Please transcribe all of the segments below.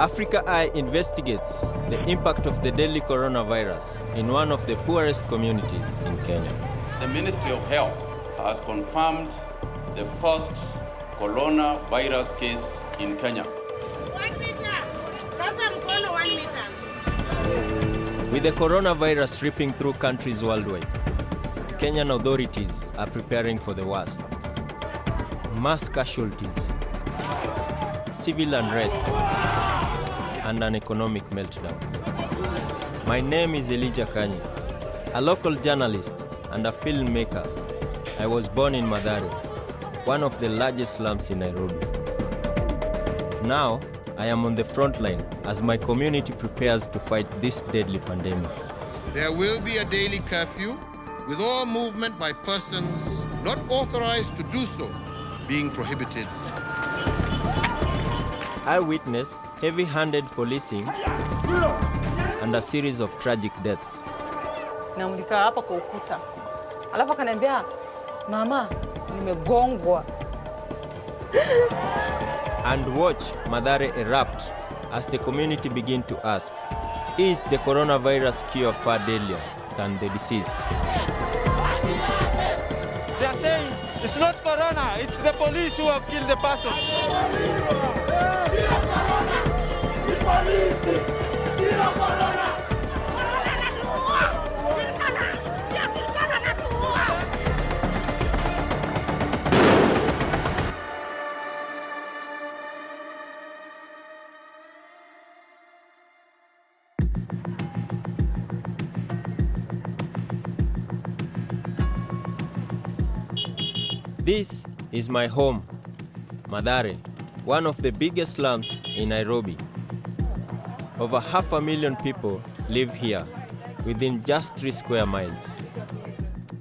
Africa Eye investigates the impact of the deadly coronavirus in one of the poorest communities in Kenya. The Ministry of Health has confirmed the first coronavirus case in Kenya. 1 meter. Sasa mkono 1 meter. With the coronavirus ripping through countries worldwide, Kenyan authorities are preparing for the worst. Mass casualties, civil unrest, and an economic meltdown. My name is Elijah Kanyi, a local journalist and a filmmaker. I was born in Mathare, one of the largest slums in Nairobi. Now, I am on the front line as my community prepares to fight this deadly pandemic. There will be a daily curfew with all movement by persons not authorized to do so being prohibited. I witnessed heavy-handed policing and a series of tragic deaths. Na mlikaa hapa kwa ukuta. Alafu akaniambia, "Mama, nimegongwa." And watch Mathare erupt as the community begin to ask, is the coronavirus cure far deadlier than the disease? They are saying it's not corona, it's the police who have killed the person. This is my home, Mathare, one of the biggest slums in Nairobi. Over 500,000 people live here within just 3 square miles.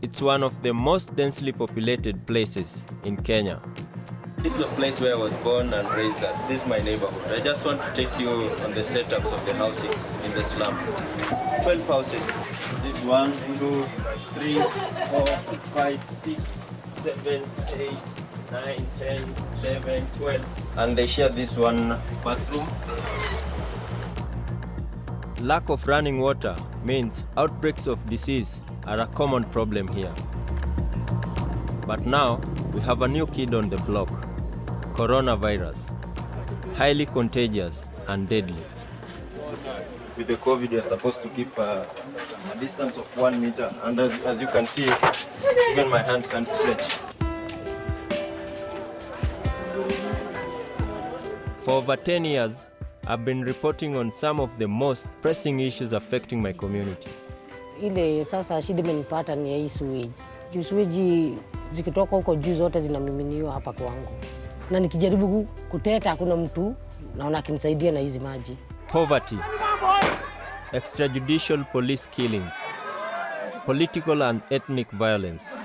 It's one of the most densely populated places in Kenya. This is a place where I was born and raised at. This is my neighborhood. I just want to take you on the setups of the houses in the slum. 12 houses. This 1, 2, 3, 4, 5, 6, 7, 8, 9, 10, 11, 12. And they share this one bathroom. Lack of running water means outbreaks of disease are a common problem here. But now, we have a new kid on the block, coronavirus, highly contagious and deadly. With the COVID, you're supposed to keep a distance of 1 meter, and as you can see, even my hand can't stretch. For over 10 years, I've been reporting on some of the most pressing issues affecting my community. Ile sasa shida imenipata ni hii sewage. Juu sewage zikitoka huko juu zote zinamiminiwa hapa kwangu. Na nikijaribu kuteta hakuna mtu naona akinisaidia na hizi maji. Poverty, extrajudicial police killings, political and ethnic violence.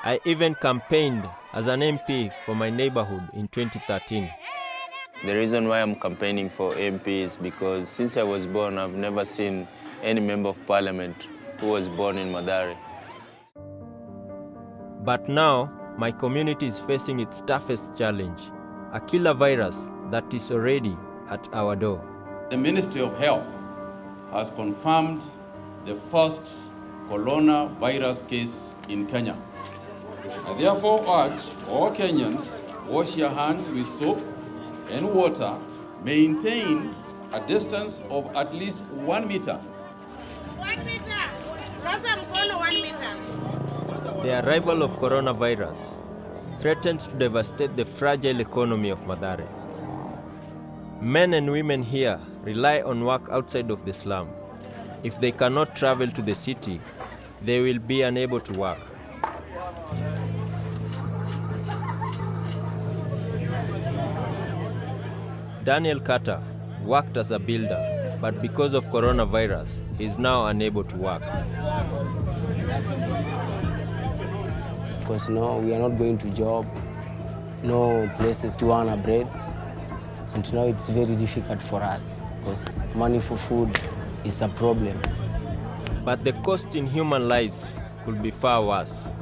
I even campaigned as an MP for my neighborhood in 2013. The reason why I'm campaigning for MP is because since I was born, I've never seen any member of parliament who was born in Mathare. But now, my community is facing its toughest challenge, a killer virus that is already at our door. The Ministry of Health has confirmed the first coronavirus case in Kenya. I therefore urge all Kenyans wash your hands with soap and water, maintain a distance of at least 1 meter. 1 meter. Sasa mkono 1 meter. The arrival of coronavirus threatens to devastate the fragile economy of Mathare. Men and women here rely on work outside of the slum. If they cannot travel to the city, they will be unable to work. Daniel Carter worked as a builder, but because of coronavirus, he is now unable to work. Because no, we are not going to job, no places to earn a bread, and now it's very difficult for us because money for food is a problem. But the cost in human lives could be far worse.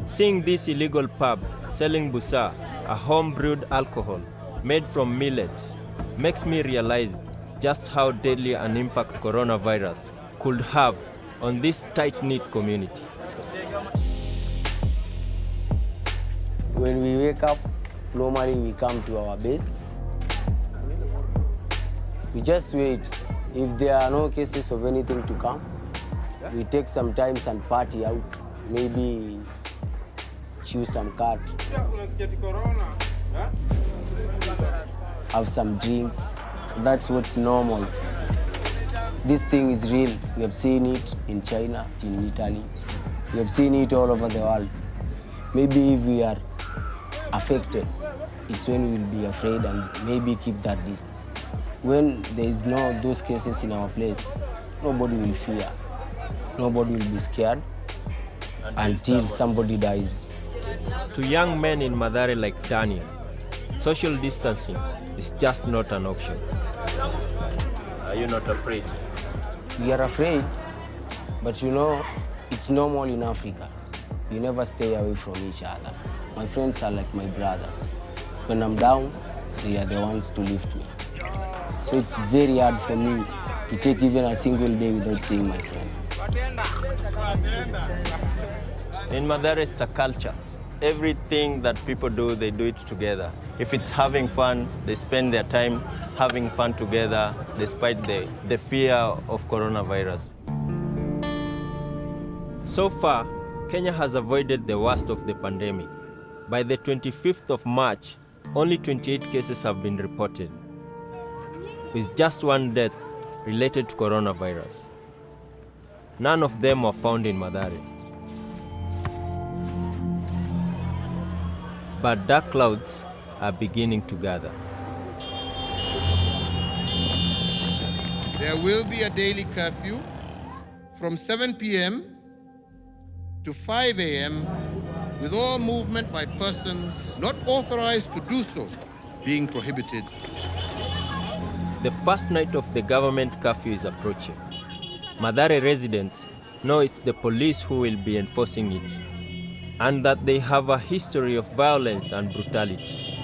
Seeing this illegal pub selling busa, a home-brewed alcohol made from millet, makes me realize just how deadly an impact coronavirus could have on this tight-knit community. When we wake up, normally we come to our base. We just wait. If there are no cases of anything to come, we take some time and party out. Maybe chew some card, have some drinks. That's what's normal. This thing is real. We have seen it in China, in Italy. We have seen it all over the world. Maybe if we are affected, it's when we will be afraid and maybe keep that distance. When there is no those cases in our place, nobody will fear. Nobody will be scared until somebody dies. To young men in Mathare like Daniel, social distancing is just not an option. Are you not afraid? We are afraid, but you know, it's normal in Africa. We never stay away from each other. My friends are like my brothers. When I'm down, they are the ones to lift me. So it's very hard for me to take even a single day without seeing my friend. In Mathare, it's a culture. Everything that people do, they do it together. If it's having fun, they spend their time having fun together despite the fear of coronavirus. So far, Kenya has avoided the worst of the pandemic. By the 25th of March, only 28 cases have been reported, with just one death related to coronavirus. None of them were found in Mathare. But dark clouds are beginning to gather. There will be a daily curfew from 7 p.m. to 5 a.m. with all movement by persons not authorized to do so being prohibited. The first night of the government curfew is approaching. Mathare residents know it's the police who will be enforcing it, and that they have a history of violence and brutality.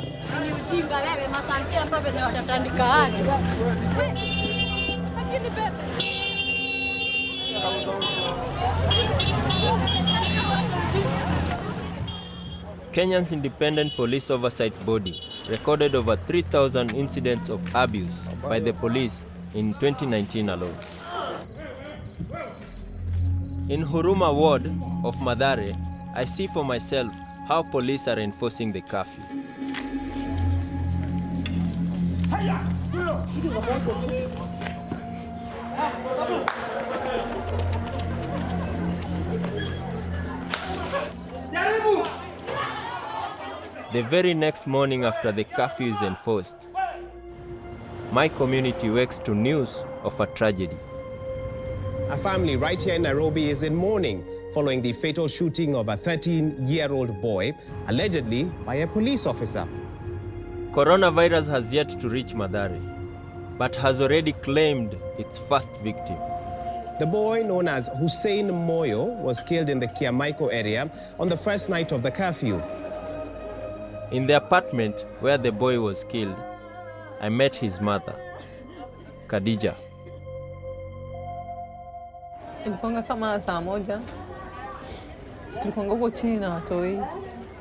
Kenya's Independent Police Oversight Body recorded over 3,000 incidents of abuse by the police in 2019 alone. In Huruma Ward of Mathare, I see for myself how police are enforcing the curfew. The very next morning after the curfew is enforced, my community wakes to news of a tragedy. A family right here in Nairobi is in mourning following the fatal shooting of a 13-year-old boy, allegedly by a police officer. Coronavirus has yet to reach Mathare, but has already claimed its first victim. The boy, known as Hussein Moyo, was killed in the Kiamaiko area on the first night of the curfew. In the apartment where the boy was killed, I met his mother, Khadija. Ilikuwa kama saa moja. Tulikuwa huko chini na watoi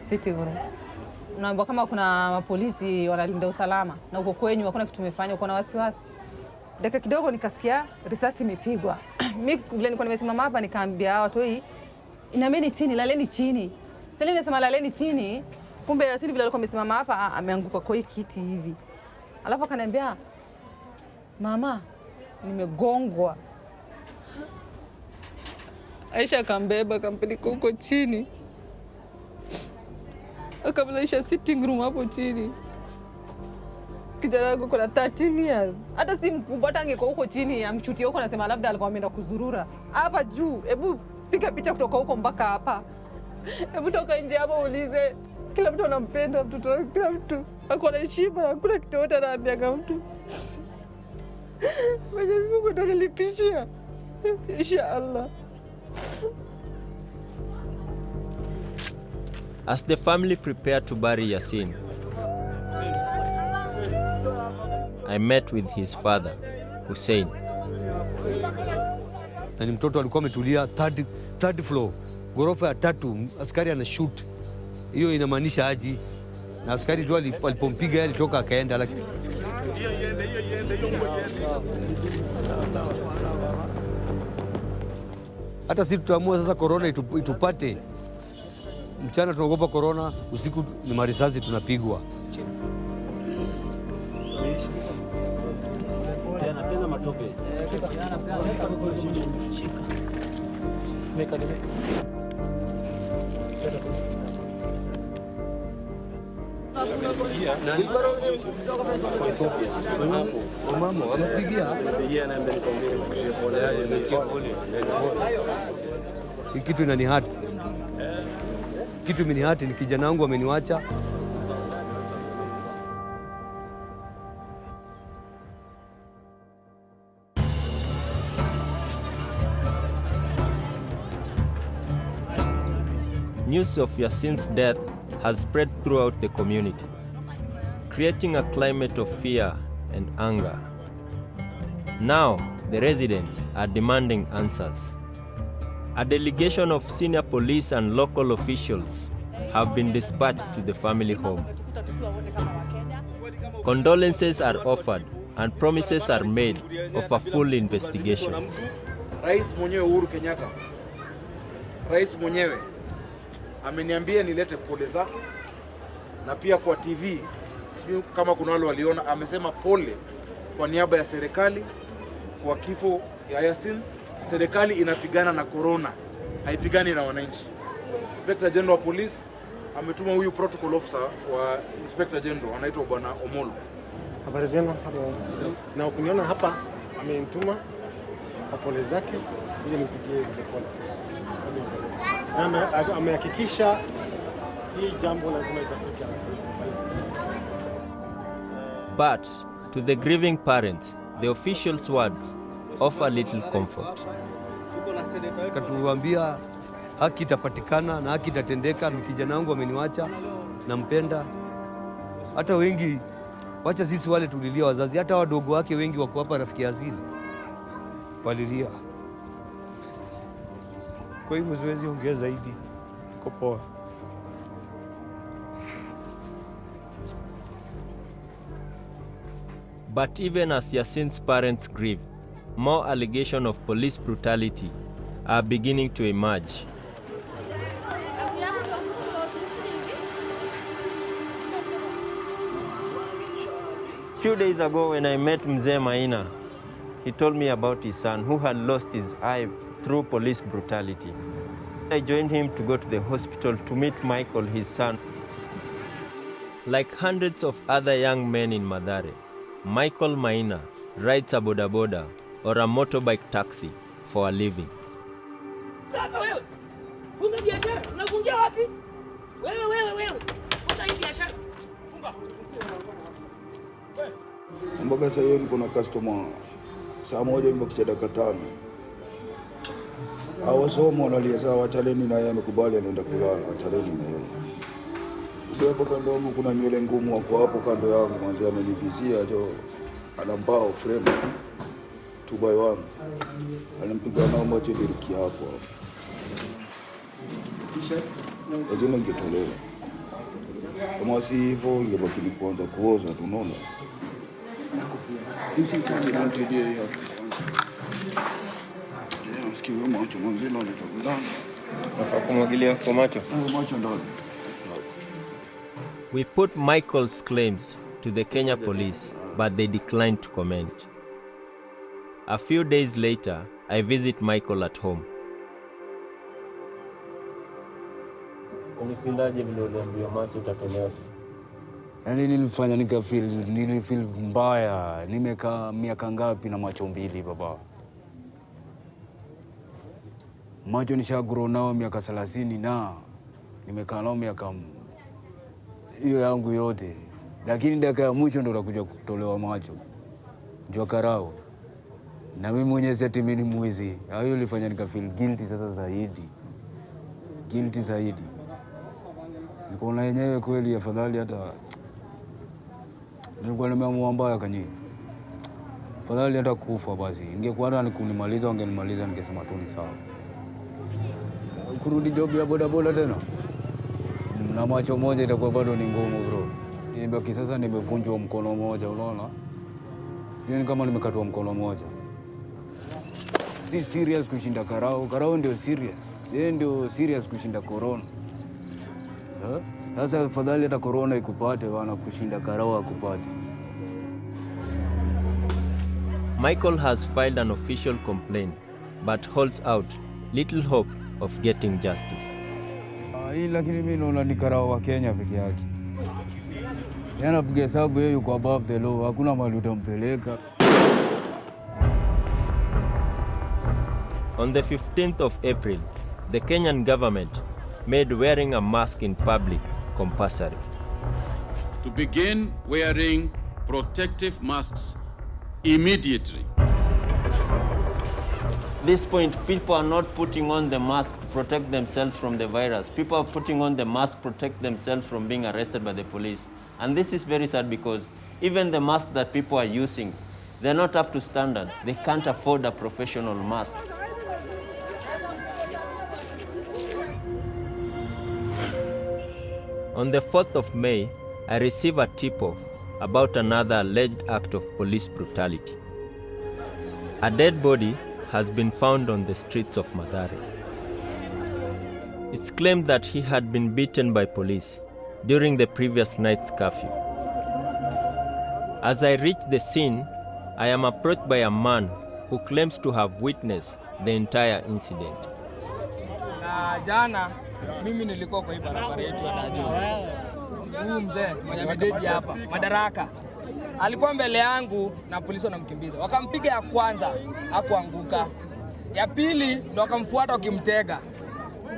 sitting room. Unaambiwa kama kuna mapolisi wanalinda usalama na uko kwenyu hakuna kitu tumefanya, uko na wasiwasi. Dakika kidogo nikasikia risasi imepigwa. Mimi vile nilikuwa nimesimama hapa nikaambia watoi inameni chini, laleni chini. Sasa nilisema laleni chini. Kumbe Yasini vile alikuwa amesimama hapa ameanguka kwa hii kiti hivi. Alafu akaniambia, "Mama, nimegongwa." Aisha akambeba akampeleka huko chini. Akamlaisha sitting room hapo chini. Kijana wangu kuna 13 years. Hata si mkubwa, hata angekuwa huko chini amchutie huko nasema labda alikuwa ameenda kuzurura. Hapa juu, hebu piga picha kutoka huko mpaka hapa. Hebu toka nje hapo uulize. Kila mtu anampenda mtoto wake, kila mtu ako na heshima, hakuna kitu yote anaambianga mtu. Mwenyezi Mungu atanilipishia. Inshallah. As the family prepared to bury Yasin, met with his father, Hussein. Na ni mtoto alikuwa ametulia third floor, ghorofa ya 3, askari ana shoot. Hiyo inamaanisha aji, na askari tu alipompiga alitoka akaenda. Hata sisi tutaamua sasa corona itupate. Mchana tunaogopa corona, usiku ni marisasi tunapigwa. Hii kitu inanihati. Kitu imenihati ni kijana wangu ameniwacha. News of Yassin's death has spread throughout the community, creating a climate of fear and anger. Now, the residents are demanding answers. A delegation of senior police and local officials have been dispatched to the family home. Condolences are offered and promises are made of a full investigation. Rais mwenyewe Uhuru Kenyatta, rais mwenyewe ameniambia nilete pole zake, na pia kwa TV, sijui kama kuna wale waliona, amesema pole kwa niaba ya serikali kwa kifo ya Yassin. Serikali inapigana na corona, haipigani na wananchi. Inspector General wa Police ametuma huyu protocol officer wa Inspector General, anaitwa Bwana Omolo. Habari zenu hapa. Na ukiniona hapa amenituma kwa pole zake ili nipigie pole. Amehakikisha hii jambo lazima itafika. But to the grieving parents, the officials' words offer little comfort. Katuambia haki itapatikana na haki itatendeka. Ni kijana wangu ameniwacha, nampenda. Hata wengi, wacha sisi wale tulilia wazazi, hata wadogo wake wengi wako hapa, rafiki Yassin walilia. Kwa hivyo siwezi ongea zaidi. Iko poa. But even as Yassin's parents grieve, more allegations of police brutality are beginning to emerge. Few days ago when I met Mzee Maina, he told me about his son who had lost his eye through police brutality. I joined him to go to the hospital to meet Michael, his son. Like hundreds of other young men in Mathare, Michael Maina rides a boda boda or a motorbike taxi for a living. Mpaka sasa hivi kuna customer saa moja imebakisha dakika 5. Awasoma wanalia sawa, wachaleni na yeye amekubali anaenda kulala, wachaleni na yeye. Ndio hapo kando yangu kuna nywele ngumu wako hapo kando yangu, mwanzo amenivizia jo, anambao frame 2x1. Alimpiga nao macho diriki hapo. Kisha lazima ingetolewa. Kama si hivyo ingebaki ni kwanza kuoza, tunaona. Hizi tani na ndio hiyo. Nasikia macho mwanzilo anatokana. Nafaa kumwagilia kwa macho. Macho ndani. We put Michael's claims to the Kenya police, but they declined to comment. A few days later, I visit Michael at home. Unifilaje vile uliambiwa macho utatolewa? Yaani nilifeel mbaya. Nimekaa miaka ngapi na macho mbili baba. Macho nishagrow nao miaka 30 na nimekaa nao miaka hiyo yangu yote. Lakini dakika ya mwisho ndo nakuja kutolewa macho. Njoo karao. Na mimi mwenyewe sasa mimi ni mwizi. Hayo ilifanya nikafeel guilty sasa zaidi. Guilty zaidi. Nikaona yenyewe kweli afadhali hata nilikuwa nimeamua mbaya kanyi. Fadhali hata kufa basi. Ingekuwa hata kunimaliza wangenimaliza ningesema tu ni sawa. Kurudi job ya bodaboda tena na macho moja itakuwa bado ni ngumu bro. Nimebaki sasa nimevunjwa mkono mmoja unaona? Ni kama nimekatwa mkono mmoja. Si serious kushinda karao. Karao ndio serious. Yeye ndio serious kushinda corona. Sasa afadhali hata corona ikupate bana kushinda karao akupate. Michael has filed an official complaint but holds out little hope of getting justice. Hii lakini mimi naona ni karao wa Kenya peke yake. Yana piga hesabu yeye yuko above the law, hakuna mahali utampeleka. On the 15th of April, the Kenyan government made wearing a mask in public compulsory. To begin wearing protective masks immediately. At this point, people are not putting on the mask to protect themselves from the virus. People are putting on the mask to protect themselves from being arrested by the police. And this is very sad because even the mask that people are using, they're not up to standard. They can't afford a professional mask. On the 4th of May, I received a tip-off about another alleged act of police brutality. A dead body has been found on the streets of Mathare. It's claimed that he had been beaten by police during the previous night's curfew. As I reach the scene, I am approached by a man who claims to have witnessed the entire incident. Na jana mimi nilikuwa kwa hii barabara yetu ya Dajo. Huyu mzee mwenye amededi hapa Madaraka alikuwa mbele yangu na polisi wanamkimbiza. Wakampiga ya kwanza, hakuanguka. Ya pili ndo wakamfuata wakimtega.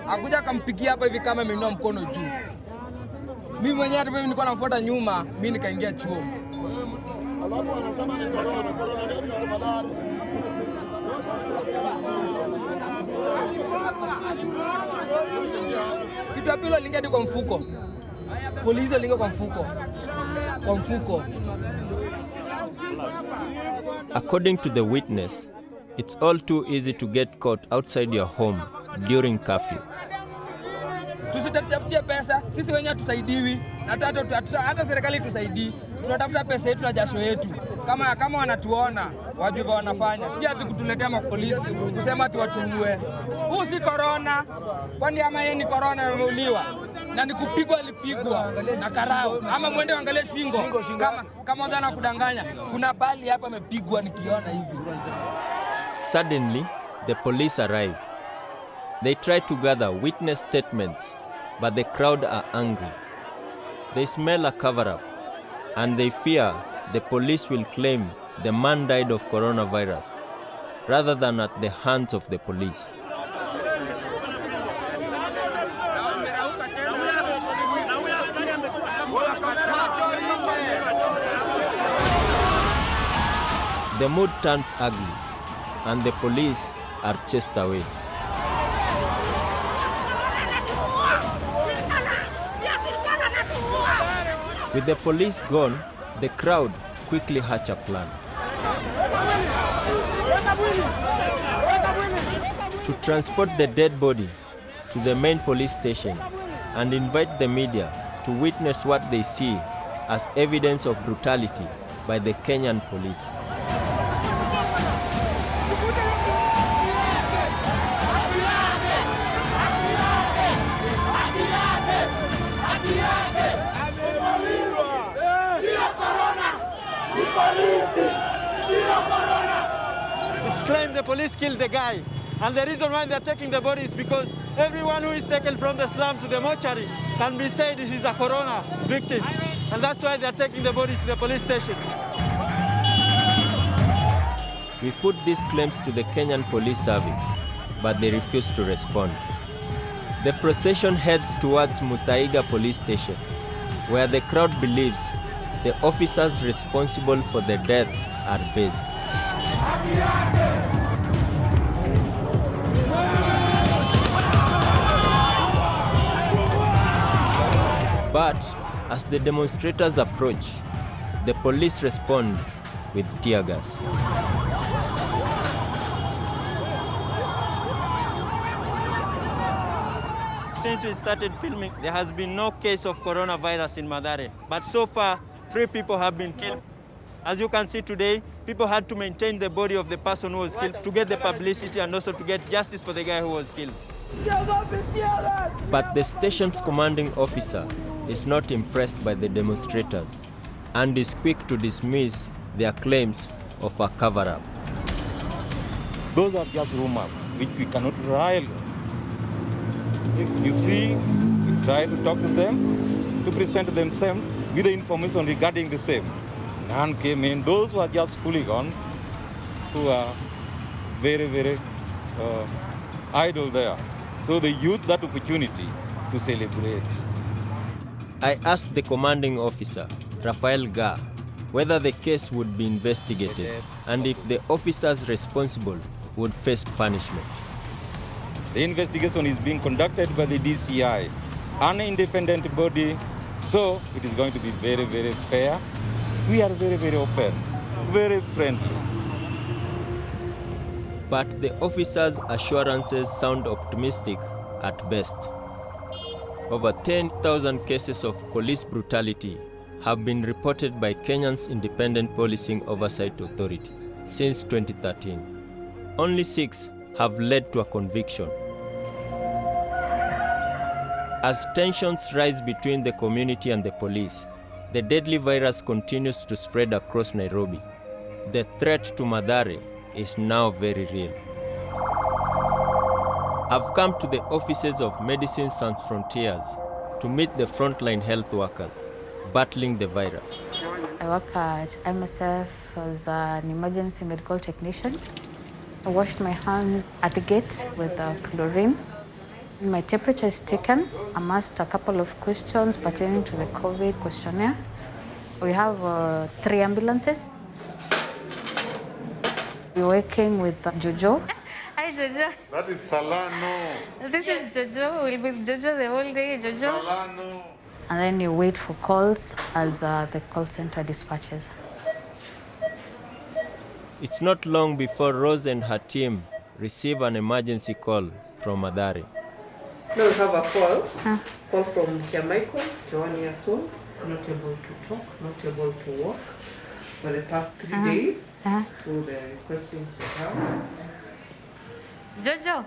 Akuja akampigia hapa hivi kama ameinua mkono juu. Mimi mwenyewe hata mimi nilikuwa namfuata nyuma, mimi nikaingia chuo. Alafu anasema ni corona gani na Mathare. Kitu ya pili aliingia kwa mfuko. Polisi aliingia kwa mfuko. Kwa mfuko. According to the witness, it's all too easy to get caught outside your home during curfew. Tusitafutie pesa, sisi wenyewe tusaidiwi, na hata serikali tusaidii. Tunatafuta pesa yetu na jasho yetu. Kama wanatuona, wajue wanafanya. Si ati kutuletea mapolisi kusema ati watuue. Huu si corona. Kwani ama yeye ni corona ameuliwa? Na ni kupigwa alipigwa na karao. Ama mwende angalie shingo. Kama dhana kudanganya. Kuna bali hapa amepigwa nikiona hivi. Suddenly, the police arrive. They try to gather witness statements, but the crowd are angry. They smell a cover-up, and they fear the police will claim the man died of coronavirus, rather than at the hands of the police. The mood turns ugly, and the police are chased away. With the police gone, the crowd quickly hatch a plan. To transport the dead body to the main police station and invite the media to witness what they see as evidence of brutality by the Kenyan police. It's claimed the police killed the guy. And the reason why they're taking the body is because everyone who is taken from the slum to the mortuary can be said this is a corona victim. And that's why they're taking the body to the police station. We put these claims to the Kenyan Police Service, but they refuse to respond. The procession heads towards Muthaiga Police Station, where the crowd believes the officers responsible for the death are based. But as the demonstrators approach, the police respond with tear gas. Since we started filming, there has been no case of coronavirus in Mathare. But so far, 3 people have been killed. As you can see today, people had to maintain the body of the person who was killed to get the publicity and also to get justice for the guy who was killed. But the station's commanding officer is not impressed by the demonstrators and is quick to dismiss their claims of a cover-up. Those are just rumors which we cannot rely on. You see, we try to talk to them, to present themselves with the information regarding the same. None came in. Those were just hooligans who are very, very idle there. So they used that opportunity to celebrate. I asked the commanding officer, Rafael Ga, whether the case would be investigated and if the officers responsible would face punishment. The investigation is being conducted by the DCI, an independent body, so it is going to be very, very fair. We are very, very open, very friendly. But the officers' assurances sound optimistic at best. Over 10,000 cases of police brutality have been reported by Kenya's Independent Policing Oversight Authority since 2013. Only 6 have led to a conviction. As tensions rise between the community and the police, the deadly virus continues to spread across Nairobi. The threat to Mathare is now very real. I've come to the offices of Medicine Sans Frontiers to meet the frontline health workers battling the virus. I work at MSF as an emergency medical technician. I washed my hands at the gate with chlorine. My temperature is taken. I'm asked a couple of questions pertaining to the COVID questionnaire. We have 3 ambulances. We're working with Jojo. Hi, Jojo. That is Salano. This is Jojo. We'll be with Jojo the whole day, Jojo. Salano. And then you wait for calls as the call center dispatches. It's not long before Rose and her team receive an emergency call from Mathare. Now we have a call from Kia Michael, 1 years old, not able to talk, not able to walk for the past 3 days. So they're requesting to have. Jojo,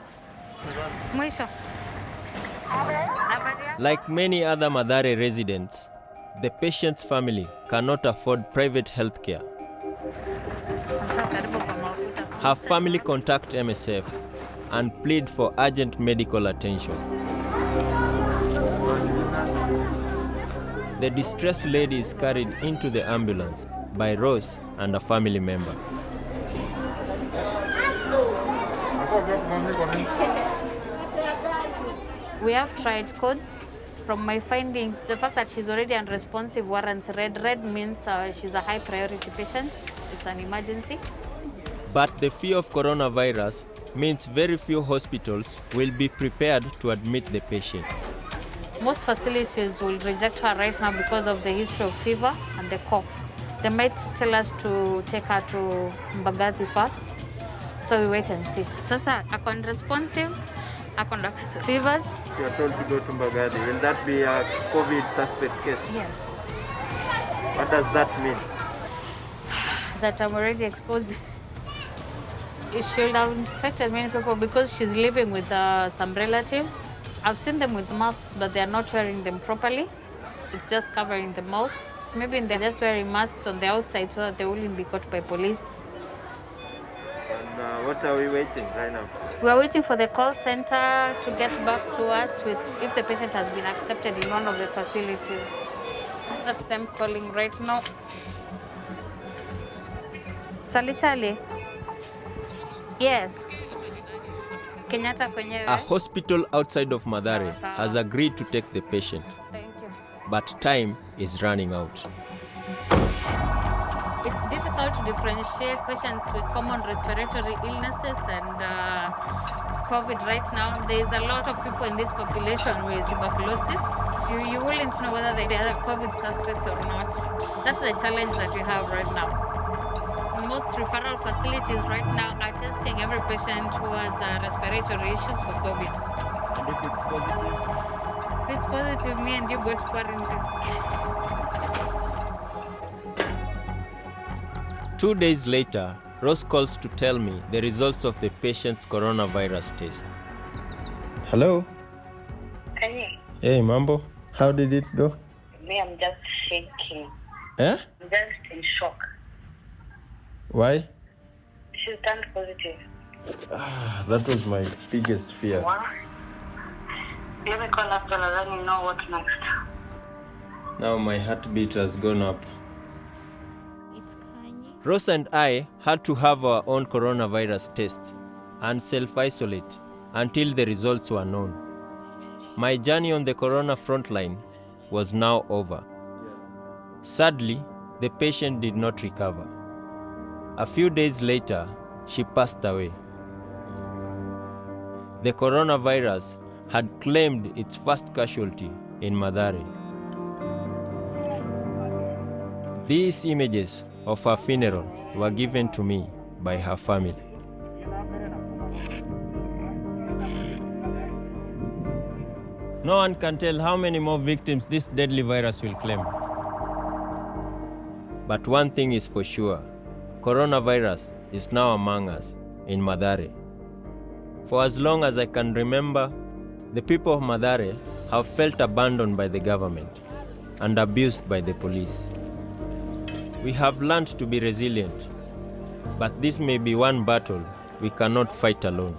mwisho. Like many other Mathare residents, the patient's family cannot afford private health care. Her family contact MSF and plead for urgent medical attention. The distressed lady is carried into the ambulance by Rose and a family member. We have tried codes. From my findings, the fact that she's already unresponsive warrants red. Red means she's a high priority patient. It's an emergency. But the fear of coronavirus means very few hospitals will be prepared to admit the patient. Most facilities will reject her right now because of the history of fever and the cough. They might tell us to take her to Mbagathi first. So we wait and see. Sasa, ako unresponsive, ako na fevers. You are told to go to Mbagathi. Will that be a COVID suspect case? Yes. What does that mean? That I'm already exposed. It should have infected many people because she's living with some relatives. I've seen them with masks, but they're not wearing them properly. It's just covering the mouth. Maybe they're just wearing masks on the outside so that they wouldn't be caught by police. And what are we waiting right now? We are waiting for the call center to get back to us with if the patient has been accepted in one of the facilities. That's them calling right now. Charlie. Yes. Kenyatta kwenyewe. A hospital outside of Mathare has agreed to take the patient. Thank you. But time is running out. It's difficult to differentiate patients with common respiratory illnesses and COVID right now. There's a lot of people in this population with tuberculosis. You wouldn't know whether they are COVID suspects or not. That's the challenge that we have right now. most referral facilities right now are testing every patient who has respiratory issues for COVID. And if it's positive? If it's positive, me and you go to quarantine. 2 days later, Rose calls to tell me the results of the patient's coronavirus test. Hello? Hey, Hey, Mambo. How did it go? me, I'm just shaking. Eh? I'm just in shock. Why? She turned positive. That was my biggest fear. What? Let me call after and let you know what next. Now my heartbeat has gone up. Rose and I had to have our own coronavirus tests and self-isolate until the results were known. My journey on the corona frontline was now over. Sadly, the patient did not recover. A few days later, she passed away. The coronavirus had claimed its first casualty in Mathare. These images of her funeral were given to me by her family. No one can tell how many more victims this deadly virus will claim. But one thing is for sure, coronavirus is now among us in Mathare. For as long as I can remember, the people of Mathare have felt abandoned by the government and abused by the police. We have learned to be resilient, but this may be one battle we cannot fight alone.